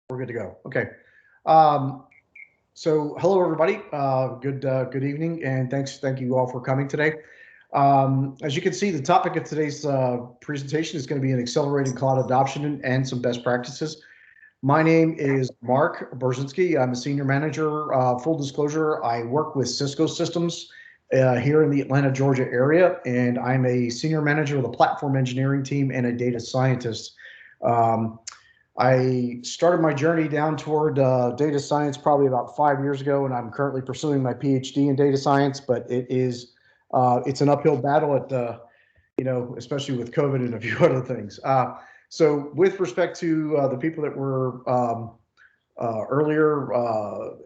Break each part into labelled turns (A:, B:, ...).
A: We're good to go. Okay. Um, so hello everybody. Good evening, and thank you all for coming today. As you can see, the topic of today's presentation is going to be an accelerating cloud adoption and some best practices. My name is Mark Brzezinski. I'm a senior manager. Full disclosure, I work with Cisco Systems here in the Atlanta, Georgia area, and I'm a senior manager of the platform engineering team and a data scientist. Um, I started my journey down toward data science probably about 5 years ago, and I'm currently pursuing my PhD in data science. But it's an uphill battle especially with COVID and a few other things. So with respect to the people that were earlier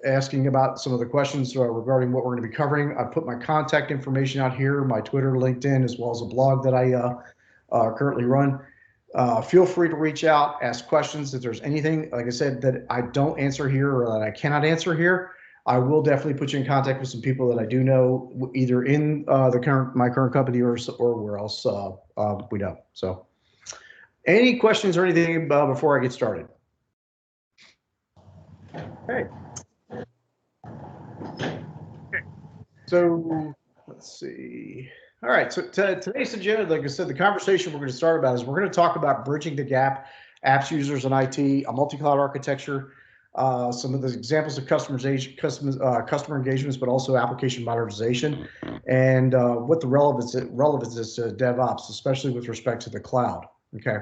A: asking about some of the questions regarding what we're going to be covering, I put my contact information out here, my Twitter, LinkedIn, as well as a blog that I currently run. Feel free to reach out, ask questions. If there's anything, like I said, that I don't answer here or that I cannot answer here, I will definitely put you in contact with some people that I do know, either in my current company or where else we know. So, any questions or anything before I get started? Okay. So let's see. All right. So today's agenda, like I said, the conversation we're going to start about is we're going to talk about bridging the gap, apps, users, and IT, a multi-cloud architecture, some of the examples of customer engagements, but also application modernization, and what the relevance is to DevOps, especially with respect to the cloud. Okay.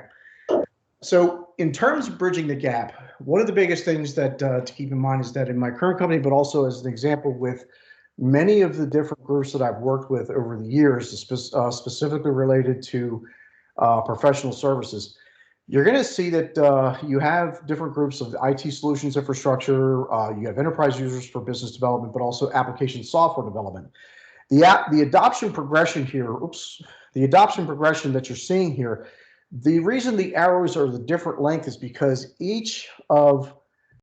A: So in terms of bridging the gap, one of the biggest things that to keep in mind is that in my current company, but also as an example with many of the different groups that I've worked with over the years, specifically related to professional services, you're going to see that you have different groups of IT solutions infrastructure. You have enterprise users for business development, but also application software development. The adoption progression here, the adoption progression that you're seeing here, the reason the arrows are the different length is because each of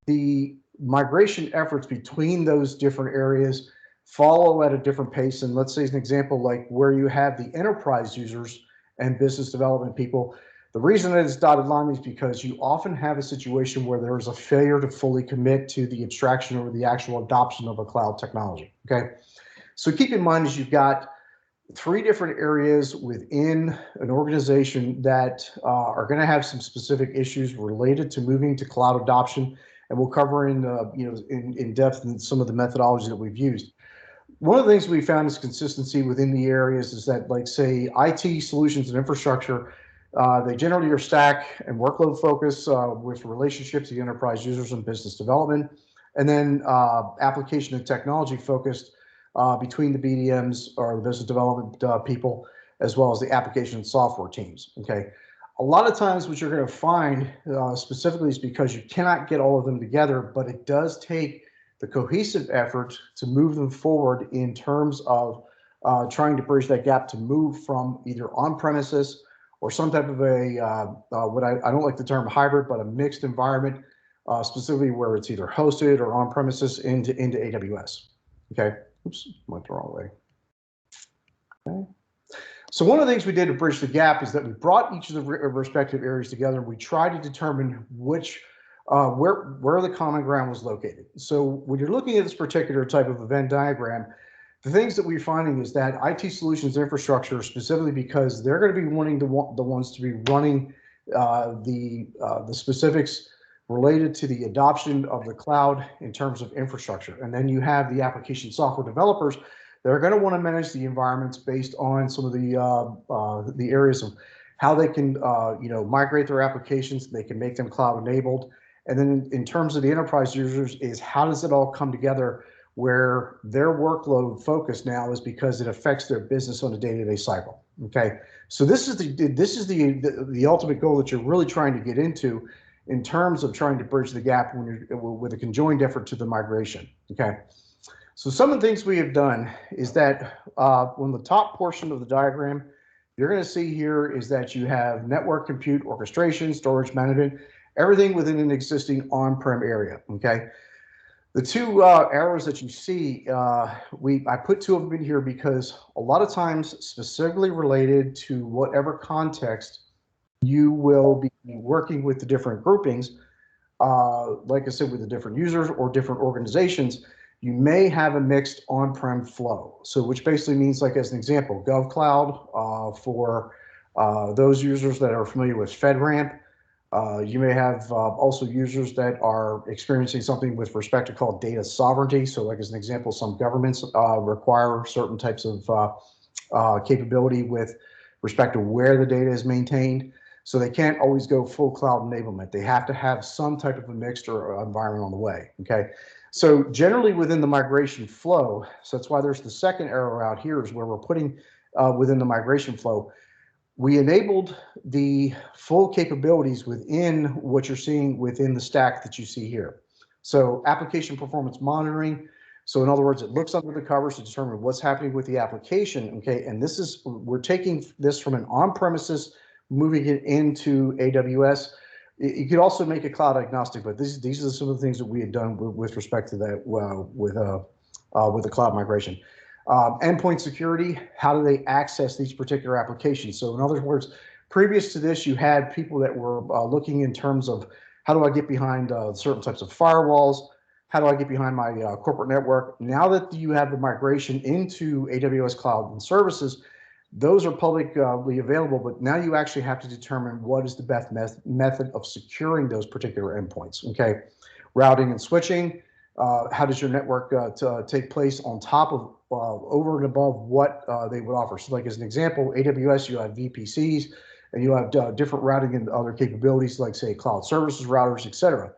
A: the migration efforts between those different areas follow at a different pace. And let's say as an example, like where you have the enterprise users and business development people, the reason that it's dotted line is because you often have a situation where there is a failure to fully commit to the abstraction or the actual adoption of a cloud technology. Okay. So keep in mind as you've got three different areas within an organization that are going to have some specific issues related to moving to cloud adoption, and we'll cover in depth in some of the methodology that we've used. One of the things we found is consistency within the areas is that, like, say, IT solutions and infrastructure, they generally are stack and workload focused with relationships to the enterprise users and business development, and then application and technology focused between the BDMs or the business development people, as well as the application and software teams. Okay. A lot of times what you're going to find specifically is because you cannot get all of them together, but it does take the cohesive effort to move them forward in terms of trying to bridge that gap to move from either on-premises or some type of a, what I don't like the term hybrid, but a mixed environment, specifically where it's either hosted or on-premises into AWS. Okay. Oops, went the wrong way. Okay. So one of the things we did to bridge the gap is that we brought each of the respective areas together, and we tried to determine which, where the common ground was located. So when you're looking at this particular type of a Venn diagram, the things that we're finding is that IT solutions infrastructure, specifically because they're going to be wanting the ones to be running the specifics related to the adoption of the cloud in terms of infrastructure. And then you have the application software developers that are going to want to manage the environments based on some of the areas of how they can migrate their applications, they can make them cloud enabled. And then in terms of the enterprise users is how does it all come together where their workload focus now is because it affects their business on a day-to-day cycle. Okay, so this is the ultimate goal that you're really trying to get into in terms of trying to bridge the gap when you're with a conjoined effort to the migration. Okay, so some of the things we have done is that on the top portion of the diagram, you're going to see here is that you have network compute orchestration, storage management, everything within an existing on-prem area. Okay, the two arrows that you see, I put two of them in here because a lot of times, specifically related to whatever context you will be working with the different groupings, like I said, with the different users or different organizations, you may have a mixed on-prem flow. So which basically means, like as an example, GovCloud for those users that are familiar with FedRAMP. You may have also users that are experiencing something with respect to called data sovereignty. So like as an example, some governments require certain types of capability with respect to where the data is maintained. So they can't always go full cloud enablement. They have to have some type of a mixed or environment on the way, okay? So generally within the migration flow, so that's why there's the second arrow out here is where we're putting within the migration flow, we enabled the full capabilities within what you're seeing within the stack that you see here. So application performance monitoring. So in other words, it looks under the covers to determine what's happening with the application, okay? And this is, we're taking this from an on-premises, moving it into AWS. You could also make it cloud agnostic, but these are some of the things that we had done with respect to that with the cloud migration. Endpoint security, how do they access these particular applications? So in other words, previous to this, you had people that were looking in terms of how do I get behind certain types of firewalls? How do I get behind my corporate network? Now that you have the migration into AWS Cloud and Services, those are publicly available, but now you actually have to determine what is the best method of securing those particular endpoints, okay? Routing and switching, how does your network take place on top of, over and above what they would offer? So like as an example, AWS, you have VPCs, and you have different routing and other capabilities like say cloud services routers, et cetera.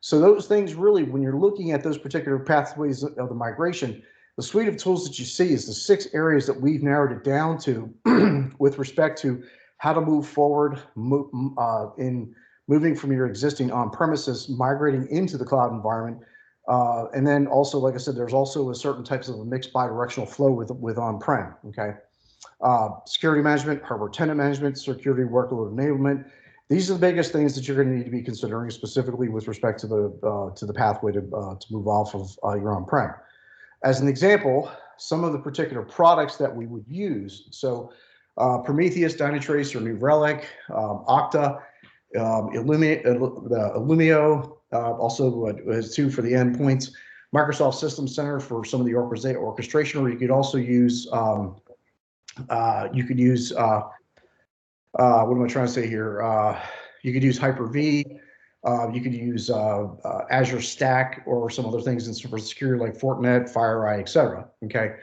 A: So those things really, when you're looking at those particular pathways of the migration, the suite of tools that you see is the 6 areas that we've narrowed it down to with respect to how to move forward in moving from your existing on-premises, migrating into the cloud environment. And then also, like I said, there's also a certain types of a mixed bidirectional flow with on-prem, okay? Security management, hardware tenant management, security workload enablement. These are the biggest things that you're going to need to be considering specifically with respect to the pathway to move off of your on-prem. As an example, some of the particular products that we would use, so Prometheus, Dynatrace, or New Relic, Okta, Illumio, also has 2 for the endpoints, Microsoft System Center for some of the orchestration, or you could also use, what am I trying to say here? You could use Hyper-V, you could use Azure Stack or some other things in for security like Fortinet, FireEye, et cetera, okay?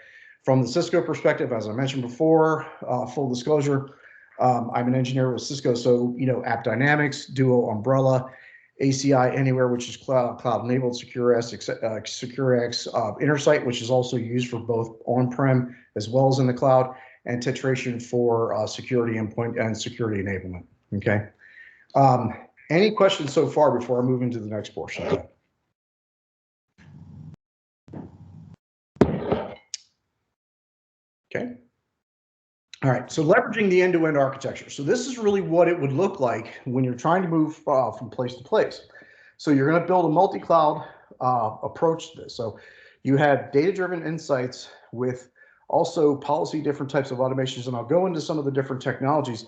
A: From the Cisco perspective, as I mentioned before, full disclosure, I'm an engineer with Cisco, so, you know, App Dynamics, Duo, Umbrella, ACI Anywhere, which is cloud-enabled, SecureX, Intersight, which is also used for both on-prem as well as in the cloud, and Tetration for security endpoint and security enablement, okay? Any questions so far before I move into the next portion? Okay. All right, so leveraging the end-to-end architecture. So this is really what it would look like when you're trying to move from place to place. So you're going to build a multi-cloud approach to this. So you have data-driven insights with also policy different types of automations, and I'll go into some of the different technologies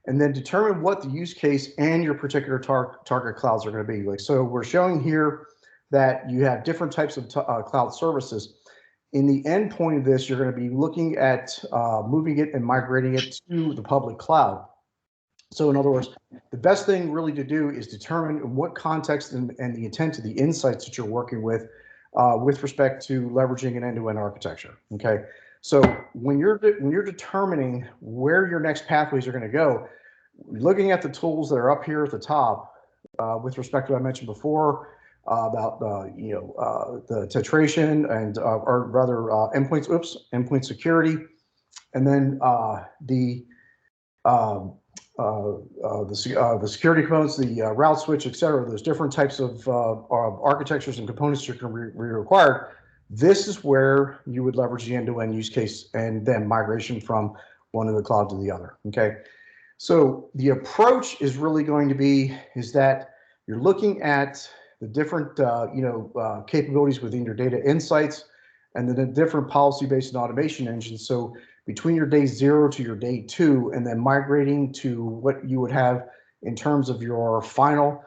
A: and then determine what the use case and your particular target clouds are going to be. Like, so we're showing here that you have different types of cloud services. In the endpoint of this, you're going to be looking at moving it and migrating it to the public cloud. So in other words, the best thing really to do is determine what context and the intent of the insights that you're working with respect to leveraging an end-to-end architecture, okay? So when you're determining where your next pathways are going to go, looking at the tools that are up here at the top, with respect to what I mentioned before about the tetration and or rather endpoint security, and then the security components, the route switch, et cetera. There's different types of architectures and components that are going to be required. This is where you would leverage the end-to-end use case and then migration from one of the cloud to the other, okay? So the approach is really going to be is that you're looking at the different capabilities within your data insights and then the different policy-based and automation engines. So between your day 0 to your day 2, and then migrating to what you would have in terms of your final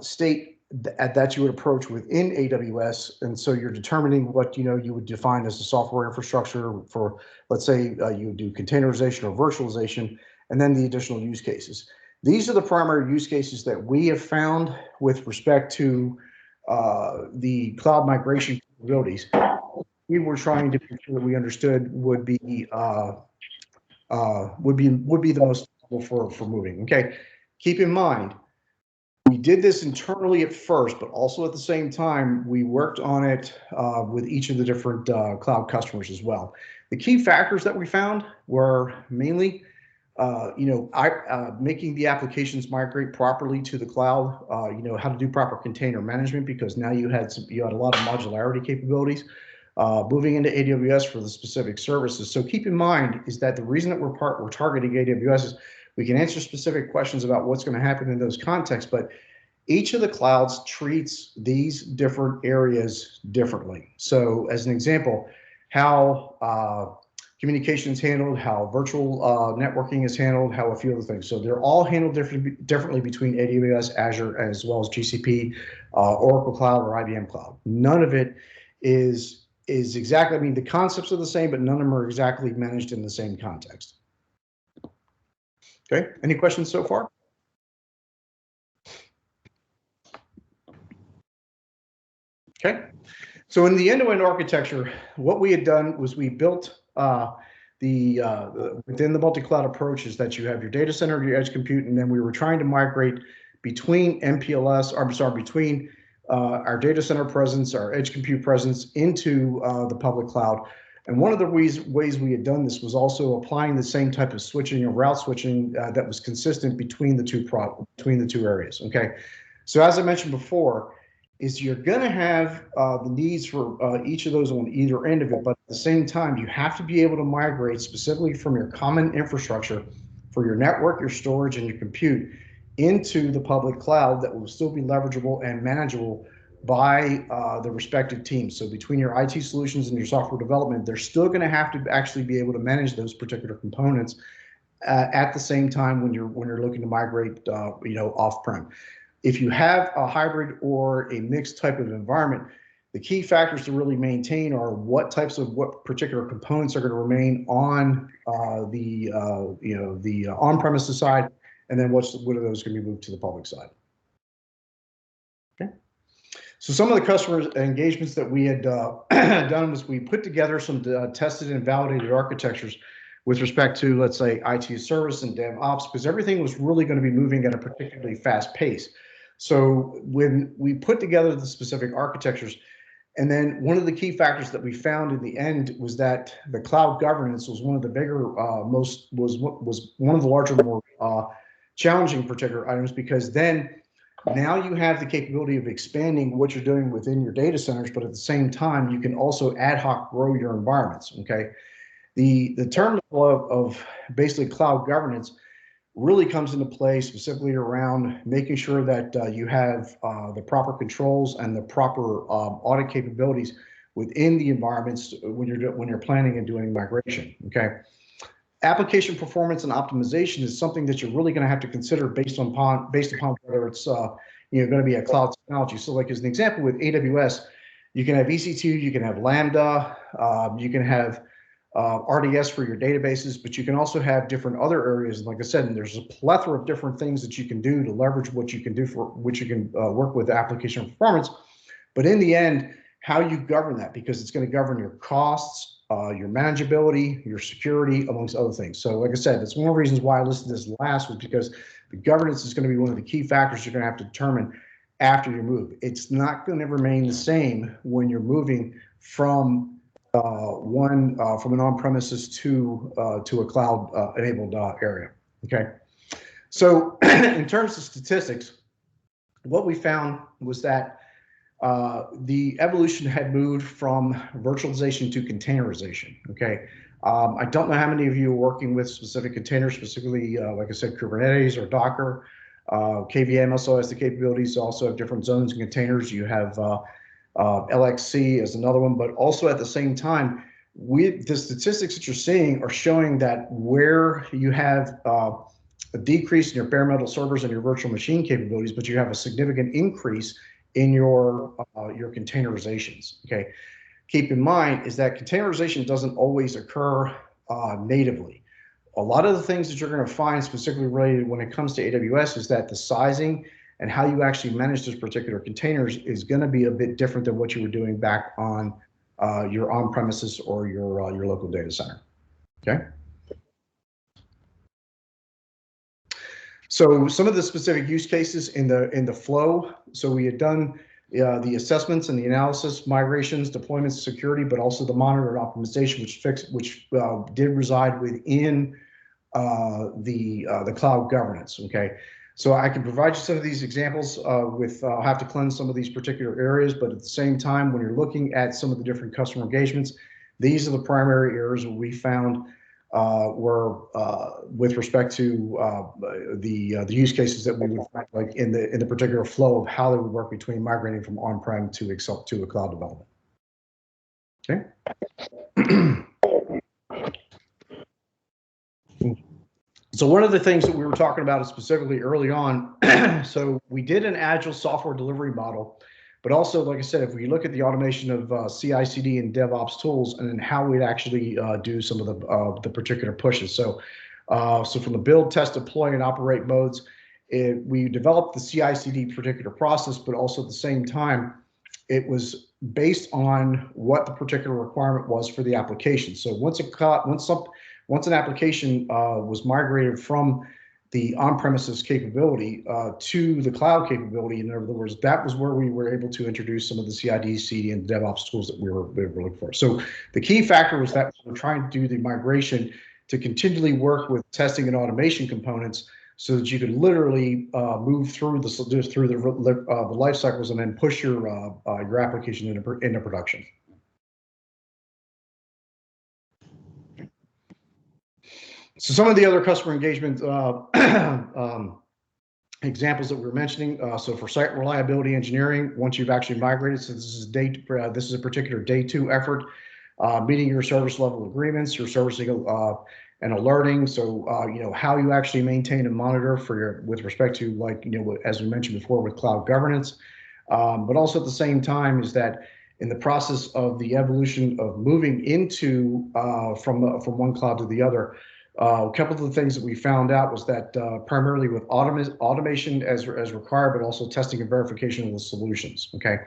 A: state that you would approach within AWS. And so you're determining what you would define as the software infrastructure for, let's say, you would do containerization or virtualization, and then the additional use cases. These are the primary use cases that we have found with respect to the cloud migration capabilities. We were trying to make sure that we understood would be the most for moving. Okay, keep in mind, we did this internally at first, but also at the same time, we worked on it with each of the different cloud customers as well. The key factors that we found were mainly, making the applications migrate properly to the cloud. How to do proper container management, because now you had a lot of modularity capabilities. Moving into AWS for the specific services. So keep in mind is that the reason that we're targeting AWS is we can answer specific questions about what's going to happen in those contexts, but each of the clouds treats these different areas differently. So as an example, how communication is handled, how virtual networking is handled, how a few other things. So they're all handled differently between AWS, Azure, as well as GCP, Oracle Cloud, or IBM Cloud. None of it is exactly, I mean, the concepts are the same, but none of them are exactly managed in the same context. Okay, any questions so far? Okay, so in the end-to-end architecture, what we had done was we built within the multi-cloud approaches that you have your data center, your edge compute, and then we were trying to migrate between between our data center presence, our edge compute presence into the public cloud. And one of the ways we had done this was also applying the same type of switching or route switching that was consistent between the two areas. Okay, so as I mentioned before, is you're going to have the needs for each of those on either end of it, but at the same time, you have to be able to migrate specifically from your common infrastructure for your network, your storage, and your compute into the public cloud that will still be leverageable and manageable by the respective teams. So between your IT solutions and your software development, they're still going to have to actually be able to manage those particular components at the same time when you're looking to migrate, off-prem. If you have a hybrid or a mixed type of environment, the key factors to really maintain are what particular components are going to remain on the on-premises side, and then what are those going to be moved to the public side. Okay. So some of the customer engagements that we had done was we put together some tested and validated architectures with respect to, let's say, IT service and DevOps, because everything was really going to be moving at a particularly fast pace. So when we put together the specific architectures, and then one of the key factors that we found in the end was that the cloud governance was one of the bigger, was one of the larger, more challenging particular items, because then now you have the capability of expanding what you're doing within your data centers, but at the same time, you can also ad hoc grow your environments. Okay, the term of basically cloud governance really comes into play specifically around making sure that you have the proper controls and the proper audit capabilities within the environments when you're planning and doing migration. Okay, application performance and optimization is something that you're really going to have to consider based upon whether it's going to be a cloud technology. So, like as an example, with AWS, you can have EC2, you can have Lambda, you can have RDS for your databases, but you can also have different other areas. Like I said, and there's a plethora of different things that you can do to leverage what you can do for which you can work with application performance. But in the end, how you govern that, because it's going to govern your costs, your manageability, your security, amongst other things. So like I said, that's one of the reasons why I listed this last, was because the governance is going to be one of the key factors you're going to have to determine after you move. It's not going to remain the same when you're moving from from an on-premises to a cloud enabled area. Okay, so in terms of statistics, what we found was that the evolution had moved from virtualization to containerization. Okay, I don't know how many of you are working with specific containers, specifically, like I said, Kubernetes or Docker. KVM also has the capabilities to also have different zones and containers. You have LXC as another one, but also at the same time, the statistics that you're seeing are showing that where you have a decrease in your bare metal servers and your virtual machine capabilities, but you have a significant increase in your containerizations. Okay, keep in mind is that containerization doesn't always occur natively. A lot of the things that you're going to find specifically related when it comes to AWS is that the sizing and how you actually manage those particular containers is going to be a bit different than what you were doing back on your on-premises or your local data center. Okay. So some of the specific use cases in the flow. So we had done the assessments and the analysis, migrations, deployments, security, but also the monitor and optimization, which did reside within the cloud governance. Okay, so I can provide you some of these examples with I'll have to cleanse some of these particular areas, but at the same time, when you're looking at some of the different customer engagements, these are the primary areas where we found were with respect to the use cases that we would find, like in the particular flow of how they would work between migrating from on-prem to a cloud development. Okay. So one of the things that we were talking about is specifically early on, so we did an agile software delivery model, but also, like I said, if we look at the automation of CI/CD and DevOps tools, and then how we'd actually do some of the particular pushes. So from the build, test, deploy, and operate modes, we developed the CI/CD particular process, but also at the same time, it was based on what the particular requirement was for the application. So once an application was migrated from the on-premises capability to the cloud capability, in other words, that was where we were able to introduce some of the CI/CD, CD, and DevOps tools that we were looking for. So the key factor was that we're trying to do the migration to continually work with testing and automation components, so that you could literally move through the life cycles and then push your application into production. So some of the other customer engagement examples that we were mentioning. So for site reliability engineering, once you've actually migrated, so this is a particular day 2 effort, meeting your service level agreements, your servicing and alerting. So how you actually maintain and monitor with respect to, like, as we mentioned before, with cloud governance, but also at the same time is that in the process of the evolution of moving into from one cloud to the other. A couple of the things that we found out was that primarily with automation as required, but also testing and verification of the solutions. Okay,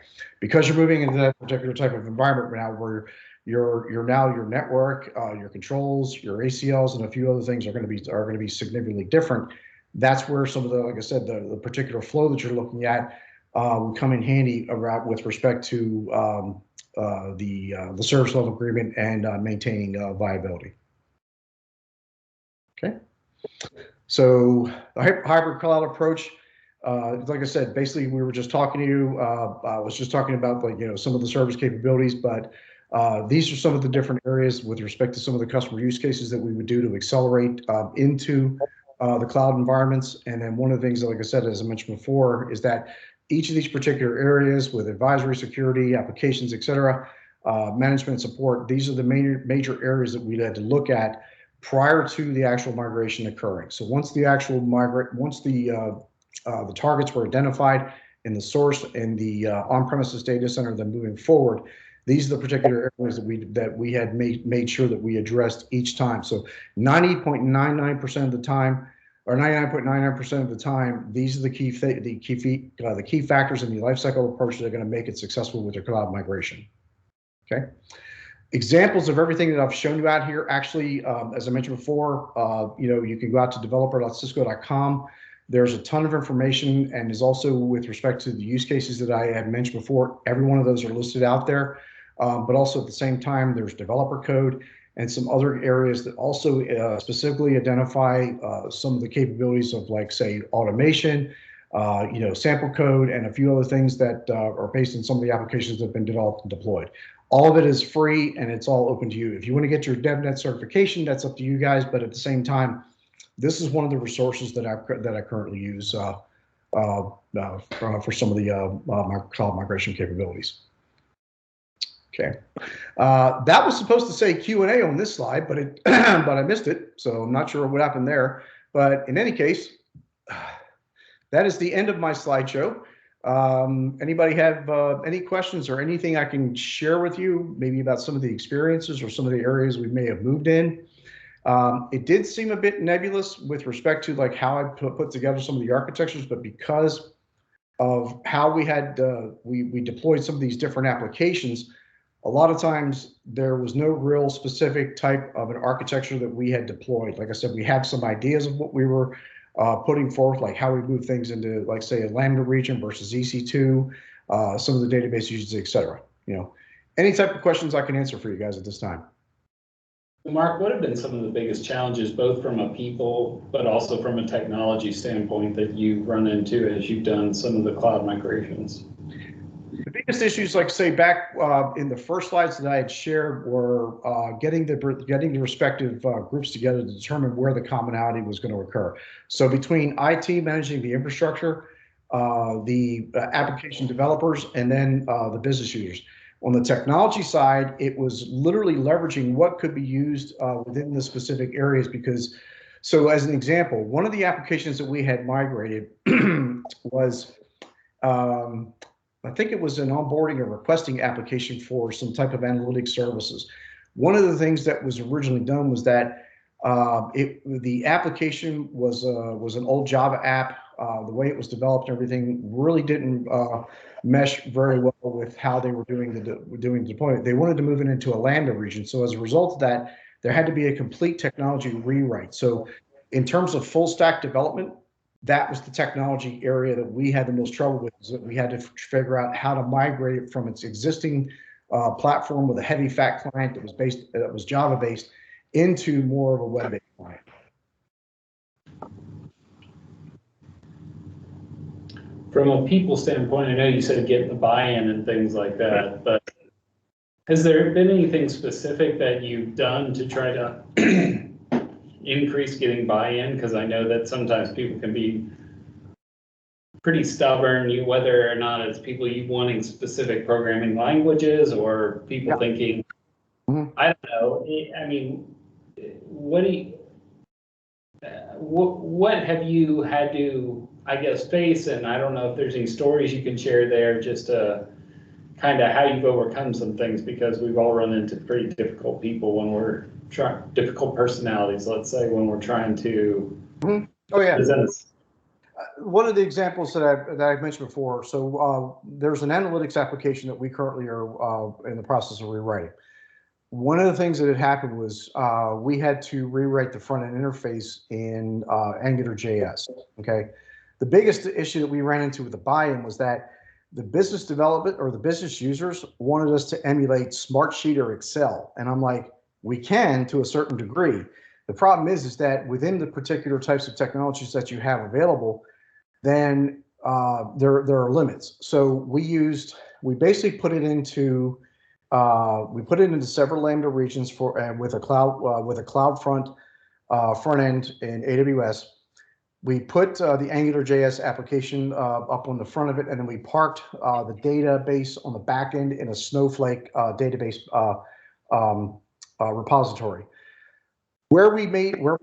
A: because you're moving into that particular type of environment now, where your network, your controls, your ACLs, and a few other things are going to be significantly different. That's where some of the, like I said, the particular flow that you're looking at will come in handy around with respect to the service level agreement and maintaining viability. Okay, so the hybrid cloud approach, like I said, basically we were just talking to you. I was just talking about, like, some of the service capabilities, but these are some of the different areas with respect to some of the customer use cases that we would do to accelerate into the cloud environments. And then one of the things that, like I said, as I mentioned before, is that each of these particular areas with advisory, security, applications, et cetera, management support, these are the major areas that we had to look at prior to the actual migration occurring. So once the targets were identified in the source in the on-premises data center, then moving forward, these are the particular areas that we had made sure that we addressed each time. So 90.99% of the time, or 99.99% of the time, these are the key factors in the lifecycle approach that are going to make it successful with your cloud migration. Okay. Examples of everything that I've shown you out here, actually, as I mentioned before, you can go out to developer.cisco.com. There's a ton of information, and is also with respect to the use cases that I had mentioned before. Every one of those are listed out there, but also at the same time, there's developer code and some other areas that also specifically identify some of the capabilities of, like, say, automation, sample code, and a few other things that are based on some of the applications that have been developed and deployed. All of it is free, and it's all open to you. If you want to get your DevNet certification, that's up to you guys. But at the same time, this is one of the resources that I currently use for some of the my cloud migration capabilities. Okay, that was supposed to say Q&A on this slide, but I missed it, so I'm not sure what happened there. But in any case, that is the end of my slideshow. Anybody have any questions or anything I can share with you, maybe about some of the experiences or some of the areas we may have moved in? It did seem a bit nebulous with respect to like how I put together some of the architectures, but because of how we had we deployed some of these different applications, a lot of times there was no real specific type of an architecture that we had deployed. Like I said, we had some ideas of what we were putting forth, like how we move things into, like, say, a Lambda region versus EC2, some of the database uses, et cetera. You know, any type of questions I can answer for you guys at this time.
B: Mark, what have been some of the biggest challenges, both from a people, but also from a technology standpoint, that you've run into as you've done some of the cloud migrations?
A: The biggest issues, like say back in the first slides that I had shared, were getting the respective groups together to determine where the commonality was going to occur. So between IT managing the infrastructure, the application developers, and then the business users. On the technology side, it was literally leveraging what could be used within the specific areas, because, so as an example, one of the applications that we had migrated was, I think it was an onboarding or requesting application for some type of analytic services. One of the things that was originally done was that the application was an old Java app. The way it was developed and everything really didn't mesh very well with how they were doing the deployment. They wanted to move it into a Lambda region. So as a result of that, there had to be a complete technology rewrite. So in terms of full stack development, that was the technology area that we had the most trouble with, is that we had to figure out how to migrate it from its existing platform with a heavy fat client that was Java based into more of a web based client.
B: From a people standpoint, I know you said getting the buy-in and things like that, but has there been anything specific that you've done to try to increase getting buy-in? Because I know that sometimes people can be pretty stubborn, whether or not it's people you wanting specific programming languages or people thinking, I don't know. I mean, what have you had to, I guess, face? And I don't know if there's any stories you can share there, just to kind of how you've overcome some things, because we've all run into pretty difficult people when we're difficult personalities, let's say, when we're trying to present.
A: One of the examples that I've mentioned before, so there's an analytics application that we currently are in the process of rewriting. One of the things that had happened was we had to rewrite the front end interface in AngularJS. Okay, the biggest issue that we ran into with the buy-in was that the business development or the business users wanted us to emulate Smartsheet or Excel, and I'm like, we can to a certain degree. The problem is that within the particular types of technologies that you have available, then there are limits. So we basically put it into several Lambda regions for with a cloud front end in AWS. We put the AngularJS application up on the front of it, and then we parked the database on the back end in a Snowflake database repository. Where we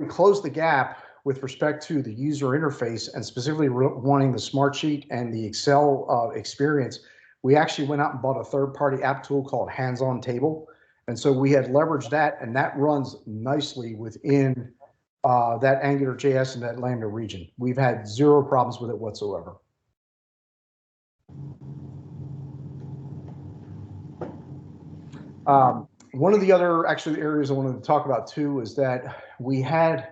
A: closed the gap with respect to the user interface, and specifically wanting the Smartsheet and the Excel experience, we actually went out and bought a third-party app tool called Hands-On Table. And so we had leveraged that, and that runs nicely within that AngularJS and that Lambda region. We've had zero problems with it whatsoever. One of the other areas I wanted to talk about too is that we had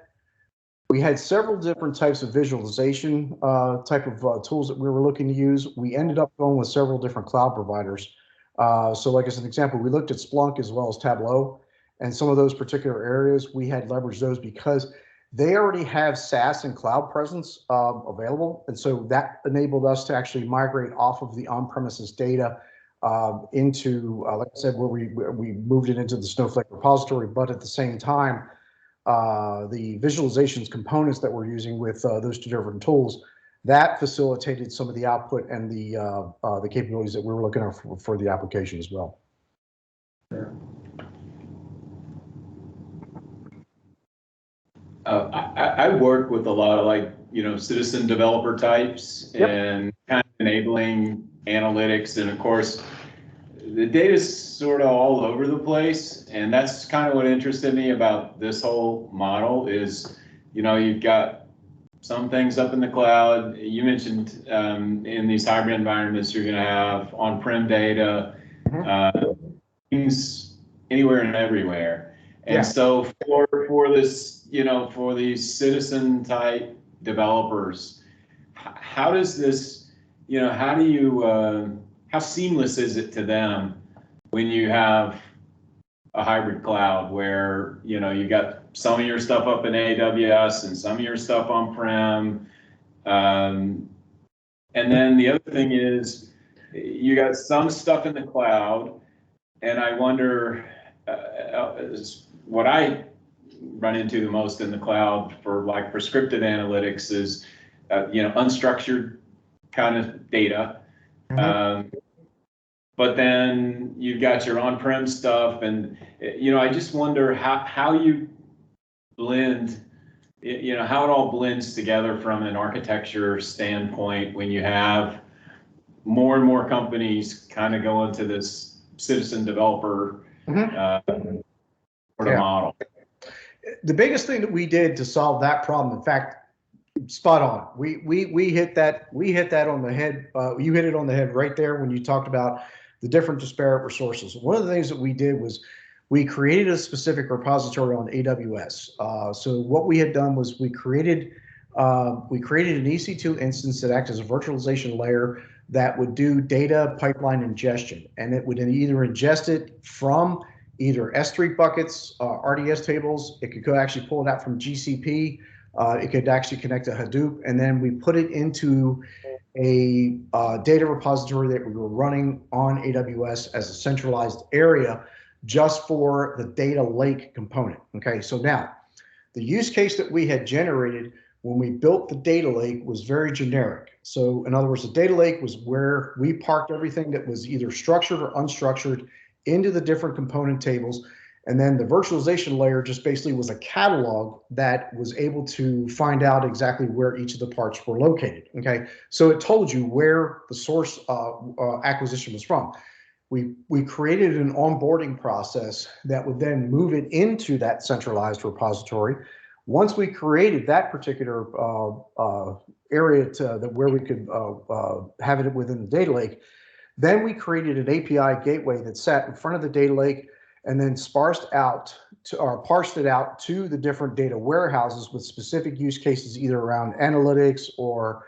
A: several different types of visualization type of tools that we were looking to use. We ended up going with several different cloud providers. So like as an example, we looked at Splunk as well as Tableau, and some of those particular areas we had leveraged those because they already have SaaS and cloud presence available. And so that enabled us to actually migrate off of the on-premises data into, like I said, where we moved it into the Snowflake repository, but at the same time, the visualizations components that we're using with those two different tools, that facilitated some of the output and the capabilities that we were looking at for the application as well.
B: Sure.
C: I work with a lot of like, citizen developer types
A: Yep.
C: and kind of enabling analytics. And of course, the data's sort of all over the place. And that's kind of what interested me about this whole model is, you've got some things up in the cloud. You mentioned in these hybrid environments, you're going to have on-prem data, things anywhere and everywhere. And so for this, for these citizen type developers, how does this, how seamless is it to them when you have a hybrid cloud where, you got some of your stuff up in AWS and some of your stuff on-prem. And then the other thing is you got some stuff in the cloud, and I wonder, what I run into the most in the cloud for like prescriptive analytics is, unstructured kind of data. But then you've got your on-prem stuff, and I just wonder how you blend, how it all blends together from an architecture standpoint when you have more and more companies kind of go into this citizen developer sort of model.
A: The biggest thing that we did to solve that problem, in fact, spot on. We hit that on the head. You hit it on the head right there when you talked about the different disparate resources. One of the things that we did was we created a specific repository on AWS. So what we had done was we created an EC2 instance that acted as a virtualization layer that would do data pipeline ingestion, and it would either ingest it from either S3 buckets, RDS tables. It could go actually pull it out from GCP. It could actually connect to Hadoop, and then we put it into a data repository that we were running on AWS as a centralized area just for the data lake component. Okay, so now the use case that we had generated when we built the data lake was very generic. So in other words, the data lake was where we parked everything that was either structured or unstructured into the different component tables. And then the virtualization layer just basically was a catalog that was able to find out exactly where each of the parts were located. Okay, so it told you where the source acquisition was from. We created an onboarding process that would then move it into that centralized repository. Once we created that particular area where we could have it within the data lake, then we created an API gateway that sat in front of the data lake and then parsed it out to the different data warehouses with specific use cases, either around analytics or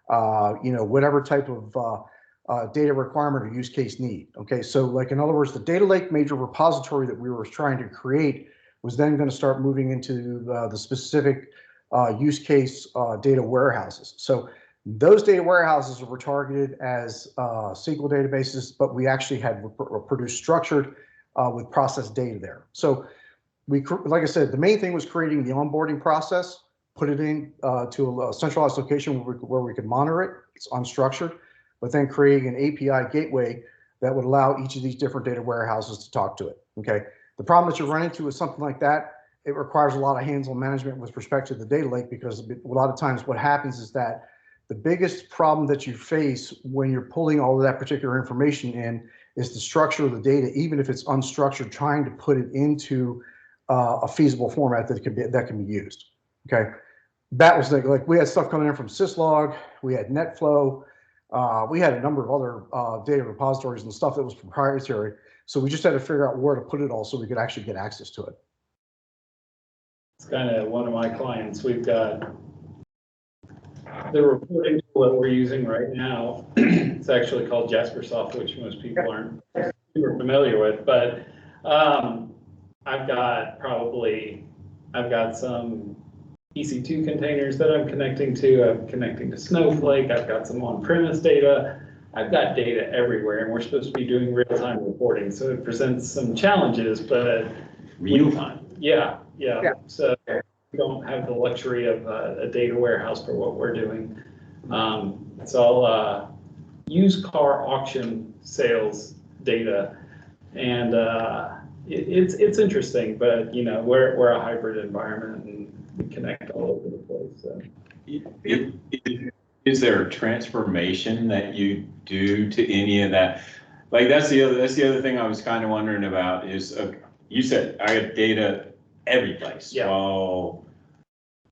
A: whatever type of data requirement or use case need. Okay, so like in other words, the data lake major repository that we were trying to create was then going to start moving into the specific use case data warehouses. So those data warehouses were targeted as SQL databases, but we actually had produced structured with processed data there. So like I said, the main thing was creating the onboarding process, put it in to a centralized location where we could monitor it. It's unstructured, but then creating an API gateway that would allow each of these different data warehouses to talk to it. Okay. The problem that you run into with something like that, it requires a lot of hands-on management with respect to the data lake, because a lot of times what happens is that the biggest problem that you face when you're pulling all of that particular information in is the structure of the data, even if it's unstructured, trying to put it into a feasible format that can be used. Okay, that was like we had stuff coming in from syslog, we had NetFlow, we had a number of other data repositories and stuff that was proprietary. So we just had to figure out where to put it all so we could actually get access to it.
B: It's kind of one of my clients. We've got the reporting tool that we're using right now. It's actually called Jaspersoft, which most people aren't super familiar with. But I've got some EC2 containers that I'm connecting to. I'm connecting to Snowflake. I've got some on-premise data. I've got data everywhere, and we're supposed to be doing real-time reporting. So it presents some challenges, but
C: real-time.
B: Yeah. So we don't have the luxury of a data warehouse for what we're doing. It's all used car auction sales data, and it's interesting. But we're a hybrid environment, and we connect all over the place. So.
C: Is there a transformation that you do to any of that? Like that's the other thing I was kind of wondering about is you said I have data every place.
B: Yeah.
C: Well,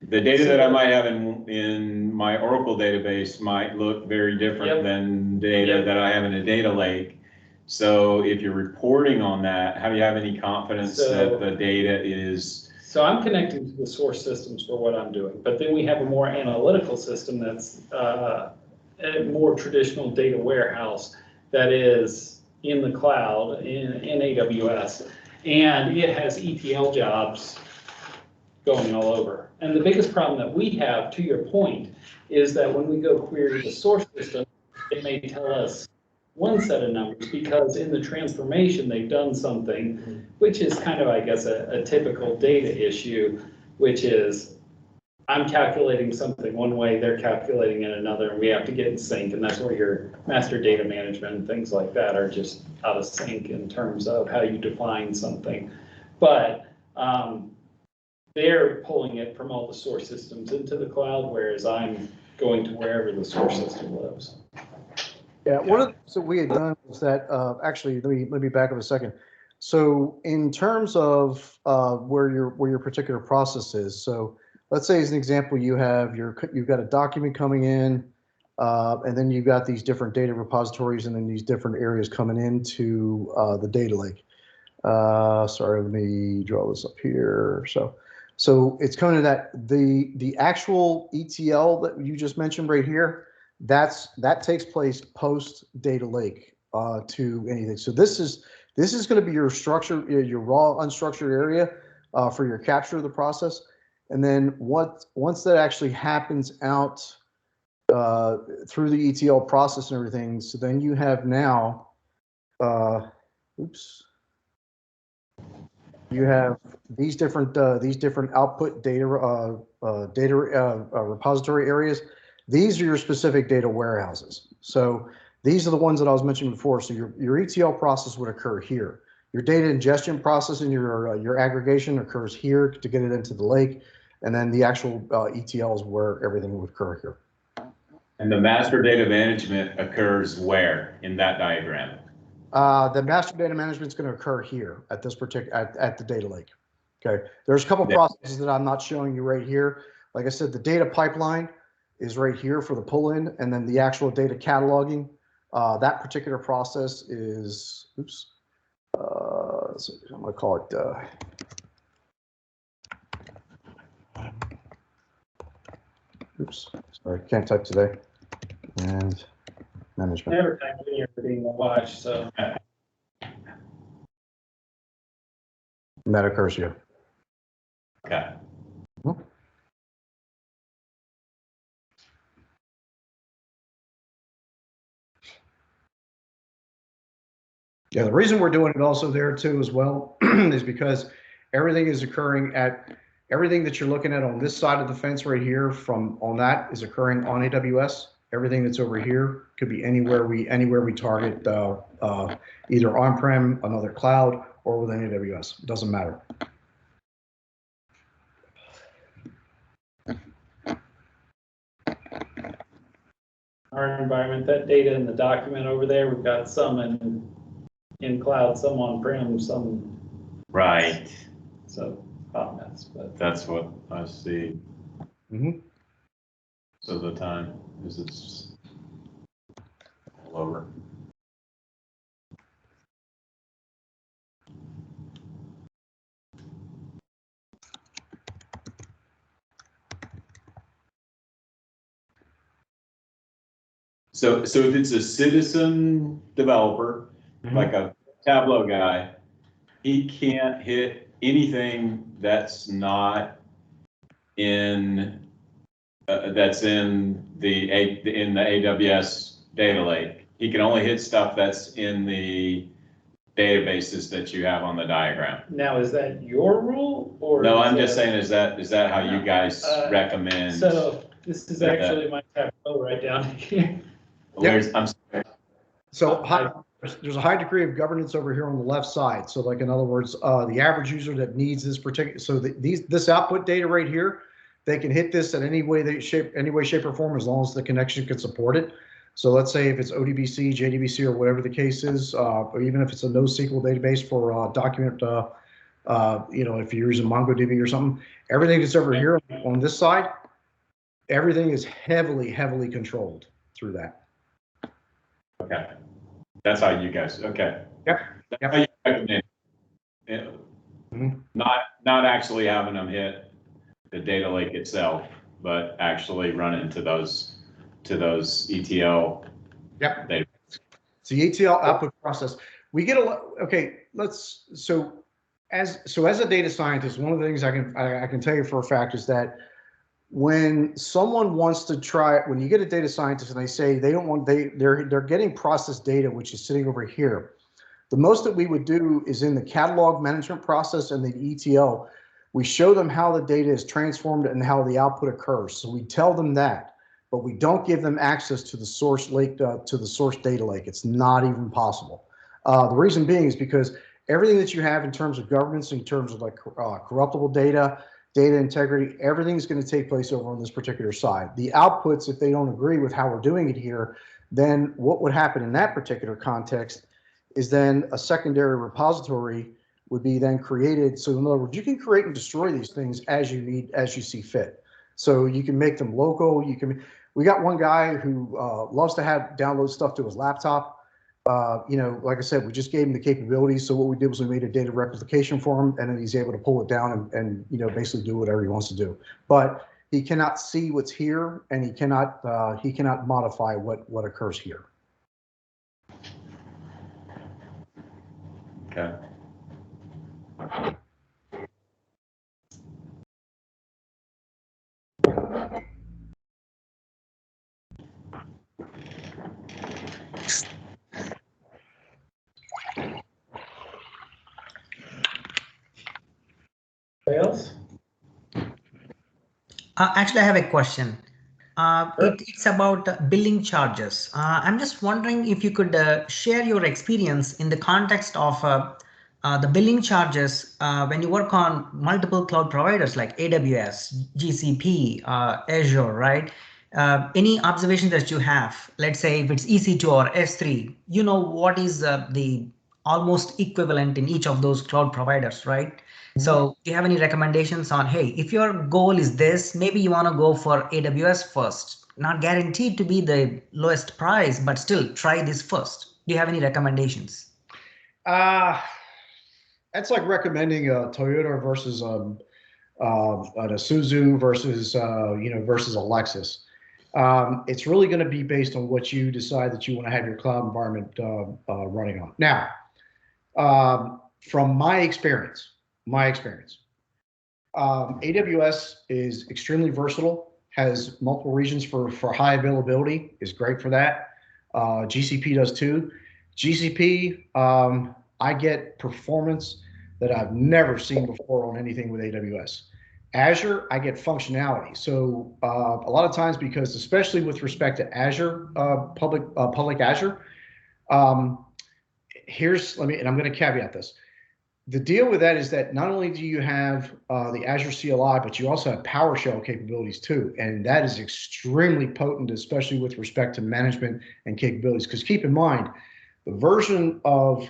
C: the data that I might have in my Oracle database might look very different than data that I have in a data lake. So if you're reporting on that, how do you have any confidence that the data is?
B: So I'm connecting to the source systems for what I'm doing, but then we have a more analytical system that's a more traditional data warehouse that is in the cloud, in AWS, and it has ETL jobs going all over. And the biggest problem that we have, to your point, is that when we go query the source system, it may tell us one set of numbers because in the transformation, they've done something, which is kind of, I guess, a typical data issue, which is I'm calculating something one way, they're calculating it another, and we have to get in sync. And that's where your master data management and things like that are just out of sync in terms of how you define something. But they're pulling it from all the source systems into the cloud, whereas I'm going to wherever the source system lives.
A: Yeah, one of the things that we had done was that, actually, let me back up a second. So in terms of where your particular process is, so let's say as an example, you've got a document coming in, and then you've got these different data repositories and then these different areas coming into the data lake. Sorry, let me draw this up here. So it's coming to that, the actual ETL that you just mentioned right here, that takes place post data lake to anything. So this is going to be your structure, your raw unstructured area for your capture of the process. And then once that actually happens out through the ETL process and everything, so then you have now, you have these different output data repository areas. These are your specific data warehouses. So these are the ones that I was mentioning before. So your ETL process would occur here. Your data ingestion process and your aggregation occurs here to get it into the lake. And then the actual ETL is where everything would occur here.
C: And the master data management occurs where in that diagram?
A: The master data management is going to occur here at this particular at the data lake. Okay, there's a couple processes that I'm not showing you right here. Like I said, the data pipeline is right here for the pull in, and then the actual data cataloging. That particular process is, so I'm going to call it. Sorry, can't type today. And management.
B: Never type in your being watched, so.
A: And that occurs here.
C: Okay.
A: Yeah, the reason we're doing it also there too as well is because everything is occurring everything that you're looking at on this side of the fence right here on that is occurring on AWS. Everything that's over here could be anywhere we target, either on-prem, another cloud, or within AWS. It doesn't matter.
B: Our environment, that data in the document over there, we've got some in cloud, some on-prem, some.
C: Right.
B: So hot mess, but.
C: That's what I see.
A: Mm-hmm.
C: So the time is it's all over. So if it's a citizen developer, like a Tableau guy, he can't hit anything that's not in that's in the AWS data lake. He can only hit stuff that's in the databases that you have on the diagram.
B: Now, is that your rule or?
C: No, I'm just saying, is that how you guys recommend?
B: So this is actually my Tableau right down here.
C: Where's, I'm sorry.
A: So there's a high degree of governance over here on the left side. So like, in other words, the average user that needs this particular, so this output data right here, they can hit this in any way, shape, or form, as long as the connection can support it. So let's say if it's ODBC, JDBC, or whatever the case is, or even if it's a NoSQL database for document, if you're using MongoDB or something, everything that's over here on this side, everything is heavily, heavily controlled through that.
C: Okay, that's how you guys. Okay.
A: Yep.
C: That's how you recommend. Not actually having them hit the data lake itself, but actually run it into those ETL.
A: Yep.
C: Data.
A: It's the ETL output process. We get a lot. Okay, so as a data scientist, one of the things I can tell you for a fact is that when someone wants to try, when you get a data scientist and they say they're getting processed data, which is sitting over here, the most that we would do is in the catalog management process and the ETL, we show them how the data is transformed and how the output occurs. So we tell them that, but we don't give them access to the source lake, to the source data lake. It's not even possible. The reason being is because everything that you have in terms of governance, in terms of like corruptible data, data integrity, everything's going to take place over on this particular side. The outputs, if they don't agree with how we're doing it here, then what would happen in that particular context is then a secondary repository would be then created. So in other words, you can create and destroy these things as you need, as you see fit. So you can make them local. We got one guy who loves to download stuff to his laptop. Like I said, we just gave him the capabilities. So what we did was we made a data replication for him, and then he's able to pull it down and basically do whatever he wants to do. But he cannot see what's here, and he cannot modify what occurs here.
C: Okay.
B: Anybody else?
D: Actually, I have a question. It's about billing charges. I'm just wondering if you could share your experience in the context of the billing charges when you work on multiple cloud providers like AWS, GCP, Azure, right? Any observation that you have, let's say if it's EC2 or S3, what is the almost equivalent in each of those cloud providers, right? So do you have any recommendations on, hey, if your goal is this, maybe you want to go for AWS first, not guaranteed to be the lowest price, but still try this first. Do you have any recommendations?
A: That's like recommending a Toyota versus an Isuzu versus versus a Lexus. It's really going to be based on what you decide that you want to have your cloud environment running on. Now, from my experience, AWS is extremely versatile, has multiple regions for high availability, is great for that. GCP does too. GCP, I get performance that I've never seen before on anything with AWS. Azure, I get functionality. So a lot of times, because especially with respect to Azure, public Azure, and I'm going to caveat this. The deal with that is that not only do you have the Azure CLI, but you also have PowerShell capabilities too. And that is extremely potent, especially with respect to management and capabilities. Because keep in mind, the version of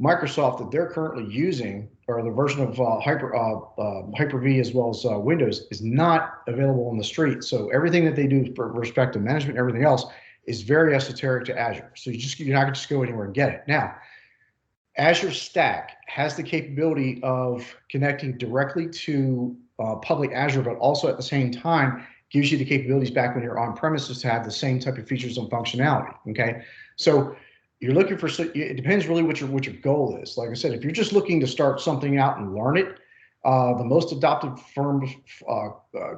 A: Microsoft that they're currently using, or the version of Hyper-V as well as Windows, is not available on the street. So everything that they do for respect to management and everything else is very esoteric to Azure. So you're not going to just go anywhere and get it. Now, Azure Stack has the capability of connecting directly to public Azure, but also at the same time gives you the capabilities back when you're on premises to have the same type of features and functionality. Okay, so you're looking for, it depends really what your goal is. Like I said, if you're just looking to start something out and learn it, the most adopted firms,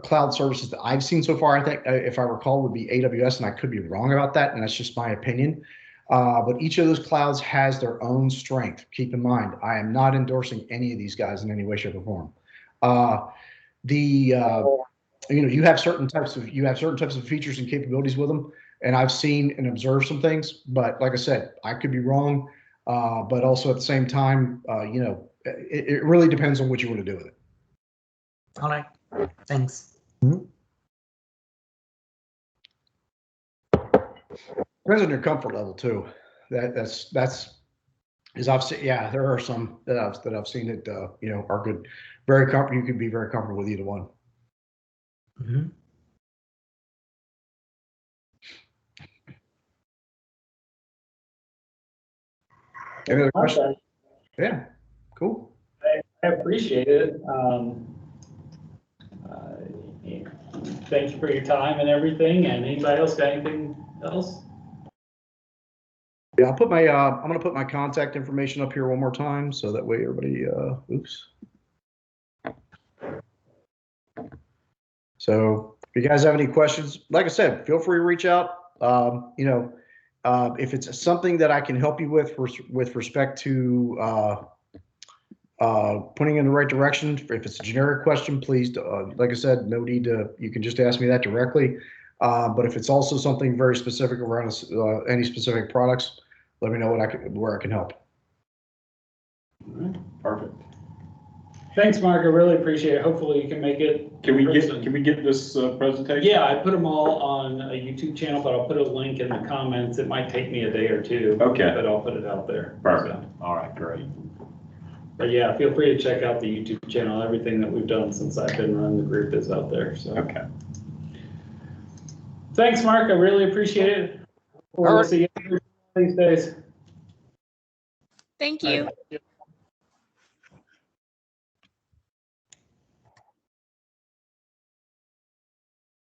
A: cloud services that I've seen so far, I think, if I recall, would be AWS, and I could be wrong about that, and that's just my opinion. But each of those clouds has their own strength. Keep in mind, I am not endorsing any of these guys in any way, shape, or form. You have certain types of features and capabilities with them, and I've seen and observed some things. But like I said, I could be wrong. But also at the same time, it really depends on what you want to do with it.
D: All right, thanks.
A: Depends on your comfort level too. That's as I've seen. Yeah, there are some that I've seen that you know, are good, very comfortable. You can be very comfortable with either one.
D: Mm-hmm.
A: Any other questions? Yeah, cool.
B: I appreciate it. Thank you for your time and everything. And anybody else got anything else?
A: Yeah, I'll put my I'm gonna put my contact information up here one more time so that way everybody oops. So if you guys have any questions, like I said, feel free to reach out. You know, if it's something that I can help you with respect to putting in the right direction, if it's a generic question, please, like I said, no need to, you can just ask me that directly. But if it's also something very specific around any specific products, let me know where I can help.
C: All right, perfect.
B: Thanks, Mark. I really appreciate it. Hopefully you can make it.
C: Can we get this presentation?
B: Yeah, I put them all on a YouTube channel, but I'll put a link in the comments. It might take me a day or two.
C: Okay.
B: But I'll put it out there.
C: Perfect.
B: So.
C: All right, great.
B: But yeah, feel free to check out the YouTube channel. Everything that we've done since I've been running the group is out there. So.
C: Okay.
B: Thanks, Mark. I really appreciate it. We'll see you these days.
E: Thank you.
B: All right.